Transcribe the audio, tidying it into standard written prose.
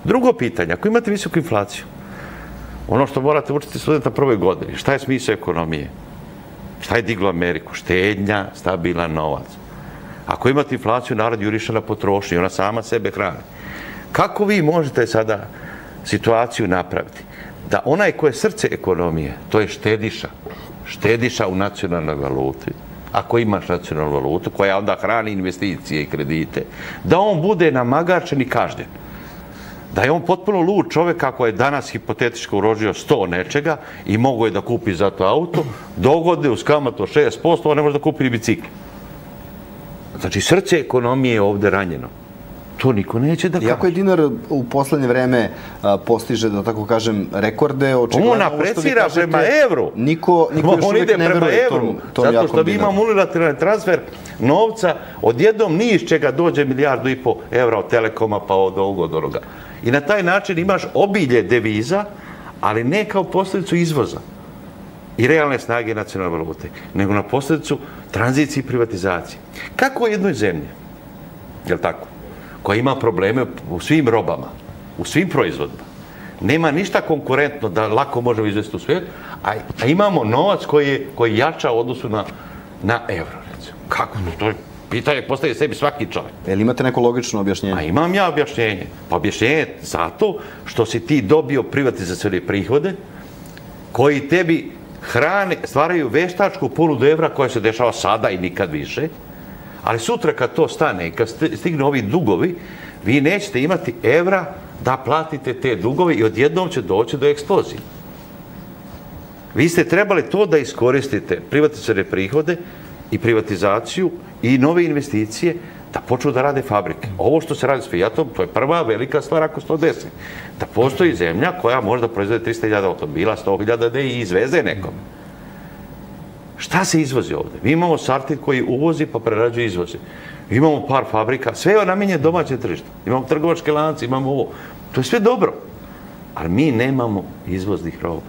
Drugo pitanje, ako imate visoku inflaciju, ono što morate učiti studenta prvoj godini, šta je smisao ekonomije? Šta je diglo Ameriku? Štednja, stabilan novac. Ako imate inflaciju, narod juriša na potrošnju, ona sama sebe hrani. Kako vi možete sada situaciju napraviti? Da onaj ko je srce ekonomije, to je štediša u nacionalnoj valuti, ako imaš nacionalnu valutu, koja onda hrani investicije i kredite, da on bude namagačen i kažnjen. Da je on potpuno lud čovjek ako je danas hipotetički uložio 100 nečega i mogo je da kupi za to auto, dogode uz kamatu 6%, on ne može da kupi ni bicikl. Znači, srce ekonomije je ovdje ranjeno. To niko neće da kaže. Iako je dinar u poslednje vreme postiže, da tako kažem, rekorde, očigledno... On aprecira prema evru. Niko još uvijek ne veruje tom jakom dinaru. Zato što vi imamo unilateralni transfer novca, odjednom ni iz čega dođe 1,5 milijardu evra od Telekoma pa od ovoga. I na taj način imaš obilje deviza, ali ne kao posljedicu izvoza i realne snage nacionalne valute, nego na posljedicu tranzicije i privatizacije. Kako u jednoj zemlji, je li tako, koja ima probleme u svim robama, u svim proizvodima, nema ništa konkurentno da lako možemo izvesti u svijet, a imamo novac koji jača u odnosu na evro, recimo. Kako? To je pitanje postaje sebi svaki čovjek. Jel imate neko logično objašnjenje? A imam ja objašnjenje. Pa objašnjenje je zato što si ti dobio privatizacione prihode koji tebi hrane, stvaraju veštačku ponudu evra koja se dešava sada i nikad više, ali sutra kad to stane i kad stignu ovi dugovi, vi nećete imati evra da platite te dugove i odjednom će doći do eksplozije. Vi ste trebali to da iskoristite, privatizacione prihode i privatizaciju i nove investicije, da počnu da rade fabrike. Ovo što se radi s Fiatom, to je prva velika stvar ako se to desi. Da postoji zemlja koja može da proizvede 300.000 automobila, 100.000 da i izveze nekom. Šta se izvozi ovdje? Mi imamo Sartid koji uvozi pa prerađuje izvozi. Imamo par fabrika, sve je namenjeno domaće tržište. Imamo trgovačke lance, imamo ovo. To je sve dobro. Ali mi nemamo izvoznih roba.